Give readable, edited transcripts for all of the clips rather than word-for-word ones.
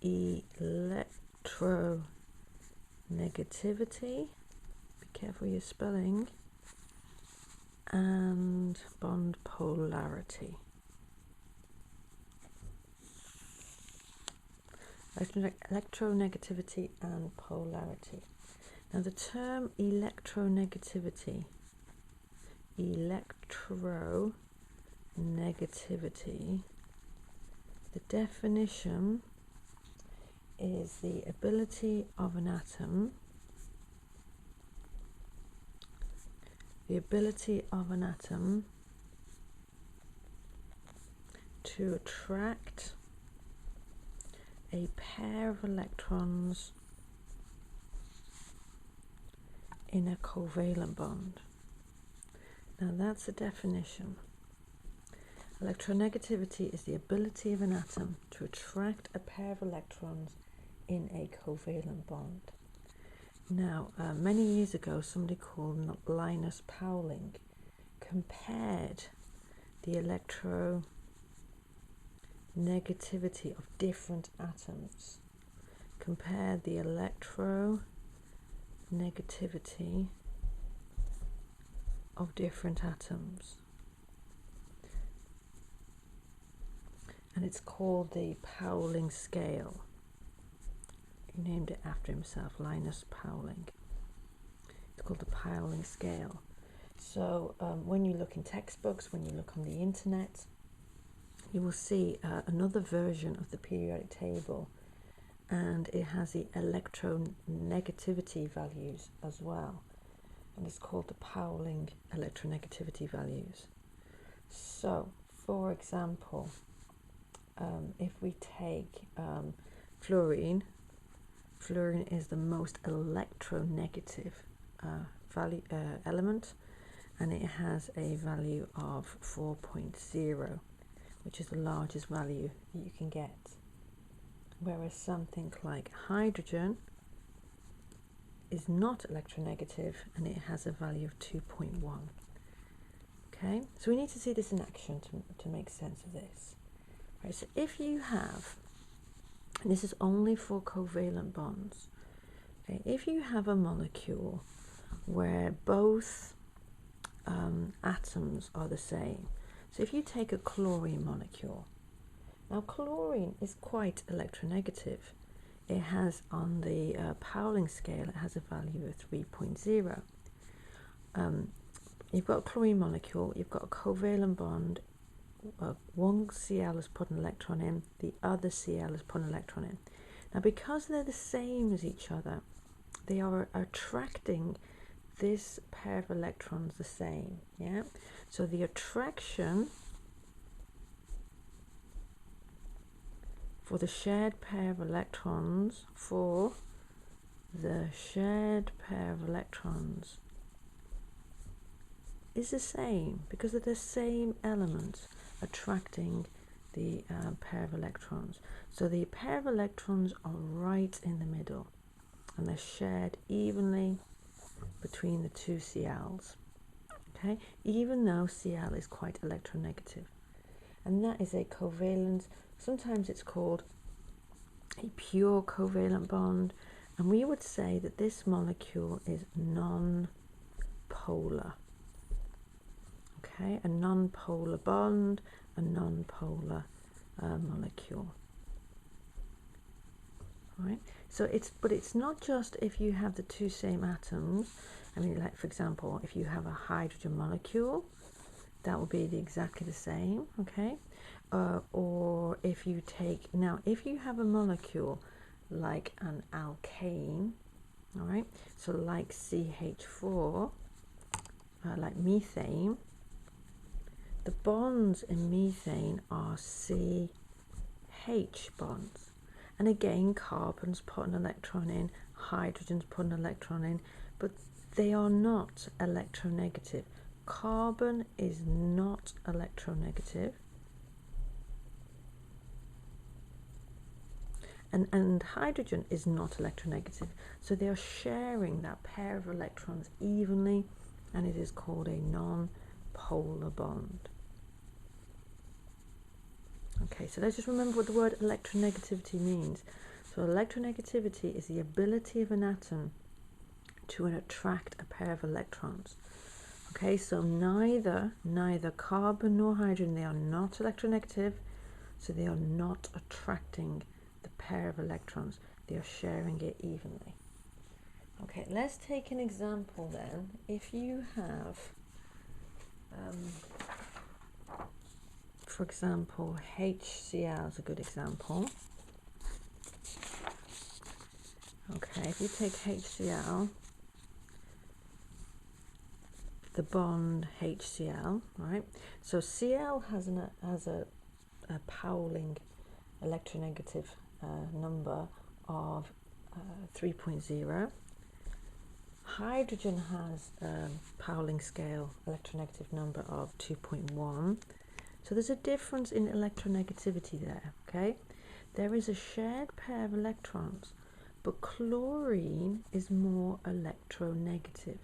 electronegativity, be careful your spelling, and bond polarity. Electronegativity and polarity. Now the term electronegativity, the definition is the ability of an atom to attract a pair of electrons in a covalent bond. Now that's the definition. Electronegativity is the ability of an atom to attract a pair of electrons in a covalent bond. Now, many years ago, somebody called Linus Pauling compared the electronegativity of different atoms. Compared the electronegativity of different atoms. And it's called the Pauling scale. He named it after himself, Linus Pauling. It's called the Pauling scale. So when you look in textbooks, when you look on the internet, you will see another version of the periodic table, and it has the electronegativity values as well, and it's called the Pauling electronegativity values. So, for example, if we take fluorine is the most electronegative element, and it has a value of 4.0, which is the largest value that you can get. Whereas something like hydrogen is not electronegative, and it has a value of 2.1. Okay, so we need to see this in action to make sense of this. Right, so if you have, and this is only for covalent bonds, okay, if you have a molecule where both atoms are the same, so if you take a chlorine molecule, now chlorine is quite electronegative. It has, on the Pauling scale, it has a value of 3.0. You've got a chlorine molecule, you've got a covalent bond, one Cl has put an electron in, the other Cl has put an electron in. Now because they're the same as each other, they are attracting this pair of electrons the same, yeah? So the attraction for the shared pair of electrons, is the same, because they're the same element attracting the pair of electrons. So the pair of electrons are right in the middle, and they're shared evenly between the two Cls, okay, even though Cl is quite electronegative. And that is a covalent, sometimes it's called a pure covalent bond, and we would say that this molecule is non-polar. Okay, a non-polar bond, a non-polar molecule. Right. So it's not just if you have the two same atoms. I mean, like for example, if you have a hydrogen molecule, that will be exactly the same. Okay, or if you take, now if you have a molecule like an alkane, all right, so like CH4, like methane. The bonds in methane are CH bonds. And again, carbon's put an electron in, hydrogen's put an electron in, but they are not electronegative. Carbon is not electronegative. And hydrogen is not electronegative. So they are sharing that pair of electrons evenly, and it is called a non-polar bond. Okay. Okay, so let's just remember what the word electronegativity means. So electronegativity is the ability of an atom to attract a pair of electrons. Okay, so neither carbon nor hydrogen, they are not electronegative, so they are not attracting the pair of electrons. They are sharing it evenly. Okay, let's take an example then. If you have, for example, HCl is a good example. Okay, if you take HCl, the bond HCl, right? So Cl has a Pauling electronegative number of 3.0. Hydrogen has a Pauling scale electronegative number of 2.1. So there's a difference in electronegativity there, okay? There is a shared pair of electrons, but chlorine is more electronegative.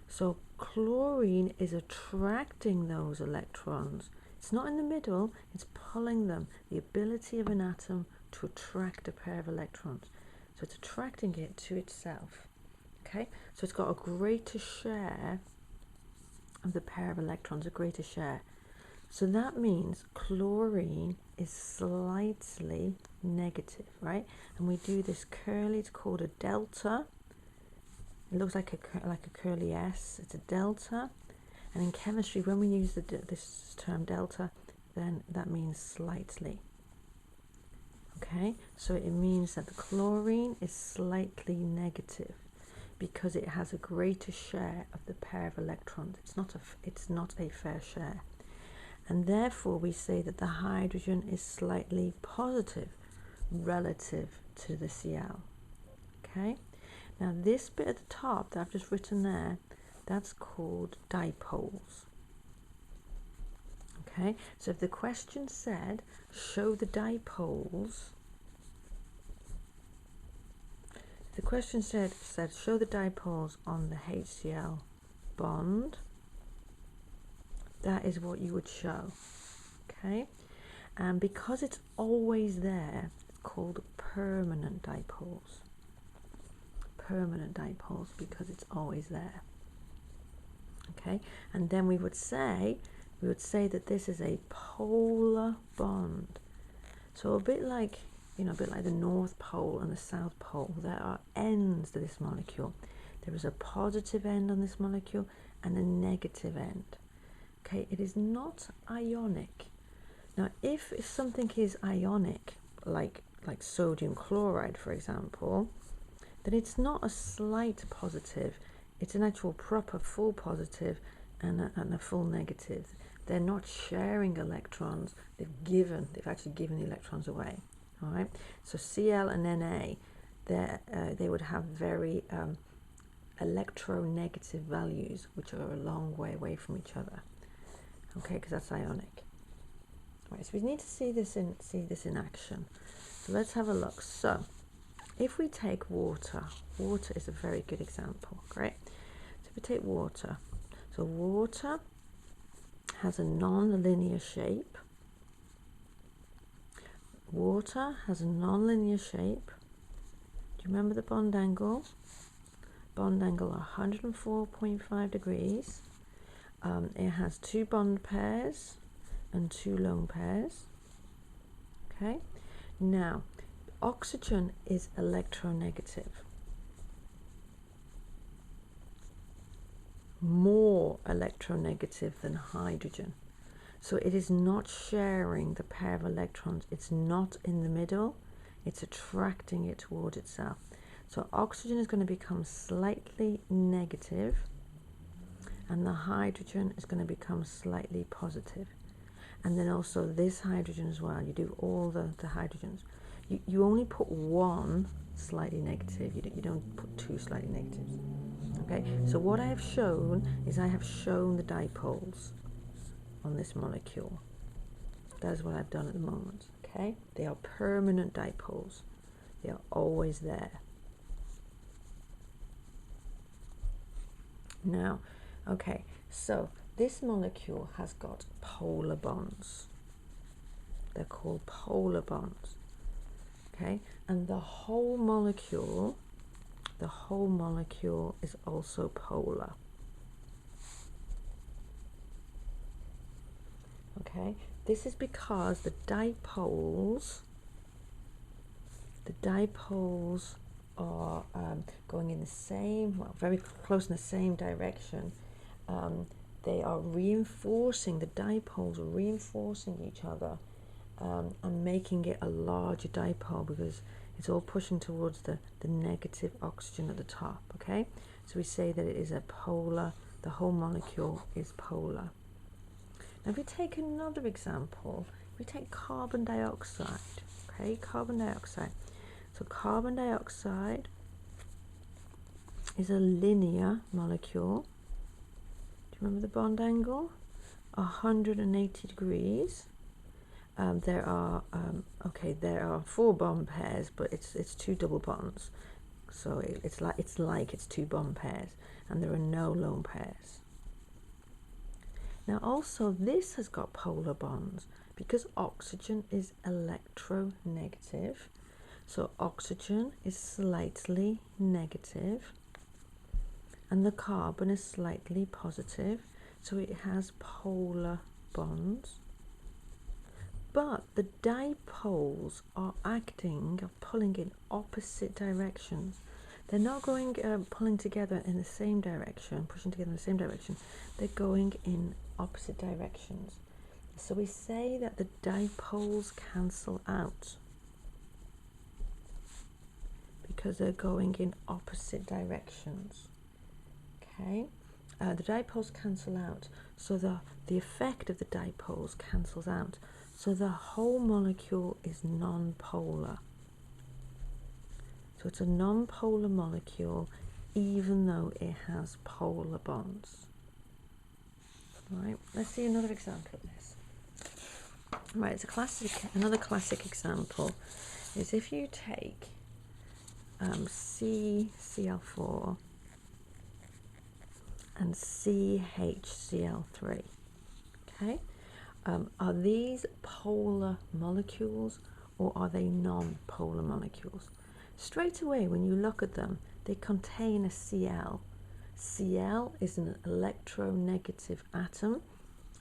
So chlorine is attracting those electrons. It's not in the middle, it's pulling them. The ability of an atom to attract a pair of electrons. So it's attracting it to itself. Okay, so it's got a greater share of the pair of electrons, a greater share. So that means chlorine is slightly negative, right? And we do this curly, it's called a delta. It looks like a curly S, it's a delta. And in chemistry, when we use this term delta, then that means slightly. Okay, so it means that the chlorine is slightly negative because it has a greater share of the pair of electrons. It's not a fair share. And therefore we say that the hydrogen is slightly positive relative to the Cl. Okay, now this bit at the top that I've just written there, that's called dipoles. Okay, so if the question said show the dipoles, if the question said show the dipoles on the HCl bond, that is what you would show. Okay, and because it's always there, it's called permanent dipoles. Permanent dipoles because it's always there. Okay, and then we would say that this is a polar bond. So a bit like the North Pole and the South Pole, there are ends to this molecule. There is a positive end on this molecule and a negative end. Okay, it is not ionic. Now, if something is ionic, like sodium chloride, for example, then it's not a slight positive. It's an actual proper full positive and a full negative. They're not sharing electrons. They've actually given the electrons away. All right. So Cl and Na, they would have very electronegative values, which are a long way away from each other. Okay, because that's ionic. All right. So we need to see this in action. So let's have a look. So if we take water is a very good example. Great. So if we take water, so water has a non-linear shape. Water has a non-linear shape. Do you remember the bond angle? Bond angle 104.5 degrees. It has 2 bond pairs and 2 lone pairs. Okay. Now, oxygen is electronegative. More electronegative than hydrogen. So it is not sharing the pair of electrons. It's not in the middle. It's attracting it towards itself. So oxygen is going to become slightly negative and the hydrogen is going to become slightly positive. And then also this hydrogen as well. You do all the hydrogens. You only put one slightly negative. You don't put 2 slightly negatives. Okay, so what I have shown is I have shown the dipoles on this molecule. That is what I've done at the moment. Okay, they are permanent dipoles. They are always there. Now, okay, so this molecule has got polar bonds. They're called polar bonds. Okay, and the whole molecule is also polar. Okay, this is because the dipoles are going in the same, well, very close in the same direction. They are reinforcing, the dipoles are reinforcing each other and making it a larger dipole, because it's all pushing towards the negative oxygen at the top. Okay, so we say that it is a polar, the whole molecule is polar. Now if we take another example, we take carbon dioxide. Okay, carbon dioxide. So carbon dioxide is a linear molecule. Do you remember the bond angle? 180 degrees. There are 4 bond pairs, but it's 2 double bonds. So it's like it's 2 bond pairs, and there are no lone pairs. Now also this has got polar bonds because oxygen is electronegative. So oxygen is slightly negative and the carbon is slightly positive, so it has polar bonds. But the dipoles are pulling in opposite directions. They're not going pulling together in the same direction, pushing together in the same direction. They're going in opposite directions. So we say that the dipoles cancel out because they're going in opposite directions. Okay, the dipoles cancel out, so the effect of the dipoles cancels out, so the whole molecule is non-polar. So it's a non-polar molecule even though it has polar bonds. Right, let's see another example of this. Right, it's another classic example is if you take CCl4 and CHCl3. Okay, are these polar molecules or are they non-polar molecules? Straight away when you look at them, they contain a Cl. Cl is an electronegative atom,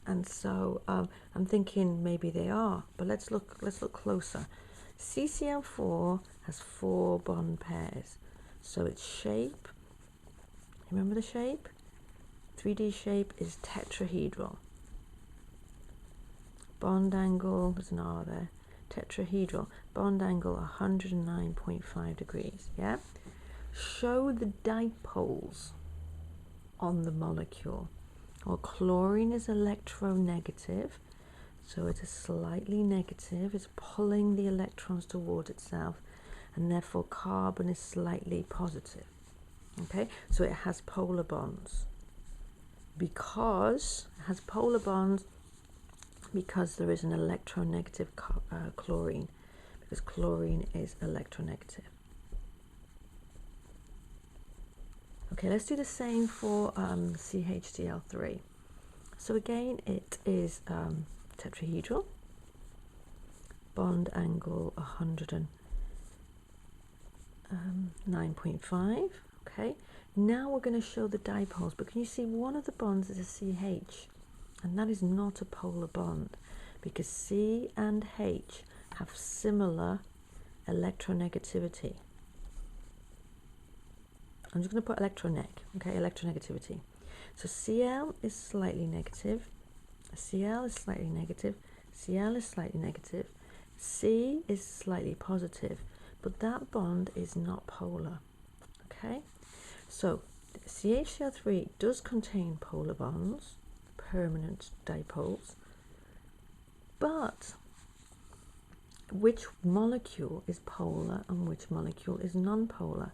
and so I'm thinking maybe they are, but let's look closer. CCl4 has 4 bond pairs, so its shape, remember the shape? 3D shape is tetrahedral. Bond angle, there's an R there, tetrahedral. Bond angle 109.5 degrees, yeah? Show the dipoles on the molecule. Well, chlorine is electronegative, so it is slightly negative. It's pulling the electrons towards itself, and therefore carbon is slightly positive. Okay, so it has polar bonds. Because it has polar bonds, because there is an electronegative chlorine, because chlorine is electronegative. Okay, let's do the same for CHCl3. So again, it is tetrahedral, bond angle 109.5. Okay, now we're going to show the dipoles, but can you see one of the bonds is a CH, and that is not a polar bond because C and H have similar electronegativity. I'm just going to put electroneg, okay, electronegativity. So Cl is slightly negative, Cl is slightly negative, Cl is slightly negative, C is slightly positive, but that bond is not polar. Okay, so CHCl3 does contain polar bonds, permanent dipoles, but which molecule is polar and which molecule is non-polar?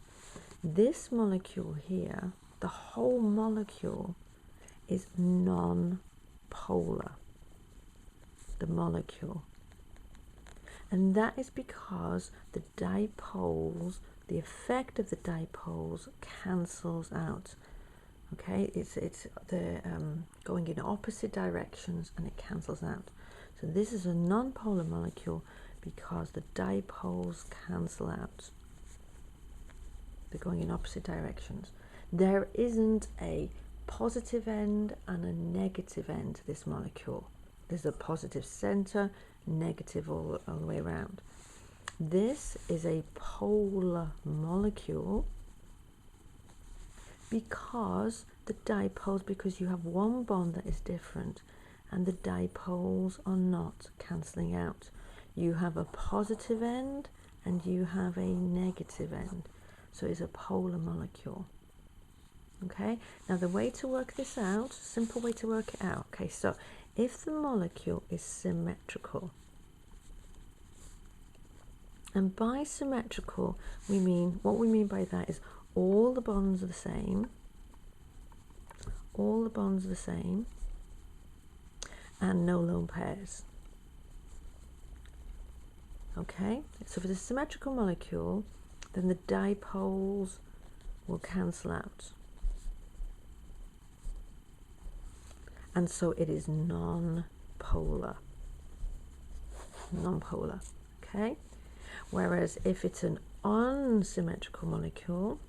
This molecule here, the whole molecule is non-polar, the molecule. And that is because the dipoles, the effect of the dipoles cancels out. Okay, it's going in opposite directions and it cancels out. So this is a non-polar molecule because the dipoles cancel out. They're going in opposite directions. There isn't a positive end and a negative end to this molecule. There's a positive center, negative all the way around. This is a polar molecule because you have one bond that is different and the dipoles are not cancelling out. You have a positive end and you have a negative end. So it's a polar molecule. Okay, now the way to work this out, simple way to work it out. Okay, so if the molecule is symmetrical, and by symmetrical, what we mean by that is all the bonds are the same, and no lone pairs. Okay, so for the symmetrical molecule, then the dipoles will cancel out. And so it is non-polar, okay? Whereas if it's an unsymmetrical molecule,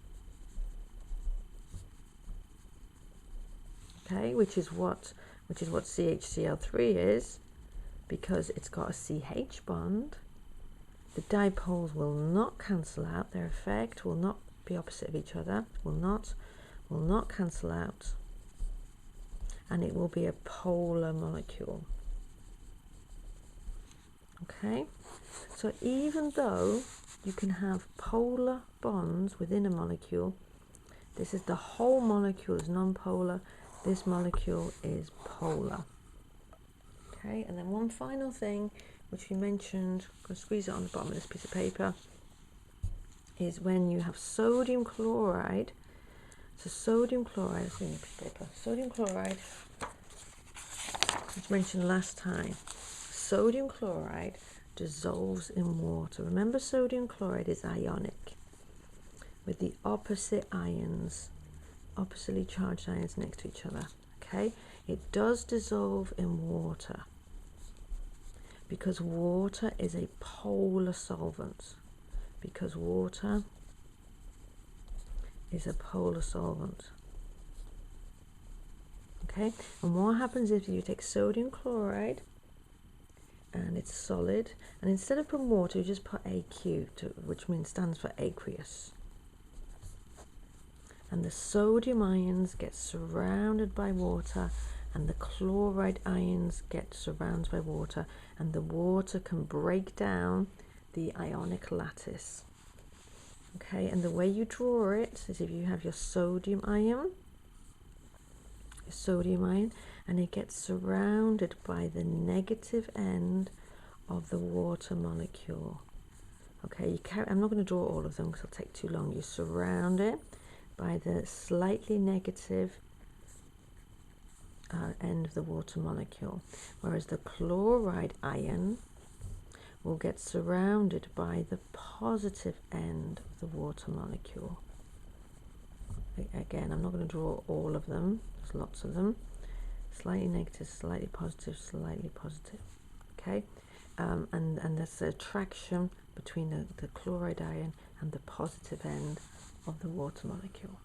okay, which is what CHCl3 is, because it's got a CH bond, the dipoles will not cancel out. Their effect will not be opposite of each other. Will not cancel out, and it will be a polar molecule. Okay, so even though you can have polar bonds within a molecule, this is the whole molecule is non-polar. This molecule is polar. Okay, and then one final thing which we mentioned, I'm going to squeeze it on the bottom of this piece of paper, is when you have sodium chloride. So sodium chloride, sodium chloride, as mentioned last time, sodium chloride dissolves in water. Remember, sodium chloride is ionic, with the opposite ions, oppositely charged ions next to each other. Okay, it does dissolve in water because water is a polar solvent. Okay, and what happens if you take sodium chloride and it's solid, and instead of putting water, you just put AQ, which stands for aqueous. And the sodium ions get surrounded by water, and the chloride ions get surrounded by water, and the water can break down the ionic lattice. Okay, and the way you draw it is if you have your sodium ion, and it gets surrounded by the negative end of the water molecule. Okay, I'm not going to draw all of them because it'll take too long. You surround it by the slightly negative end of the water molecule, whereas the chloride ion will get surrounded by the positive end of the water molecule. Again, I'm not going to draw all of them, there's lots of them. Slightly negative, slightly positive, slightly positive. Okay, and there's the attraction between the chloride ion and the positive end of the water molecule.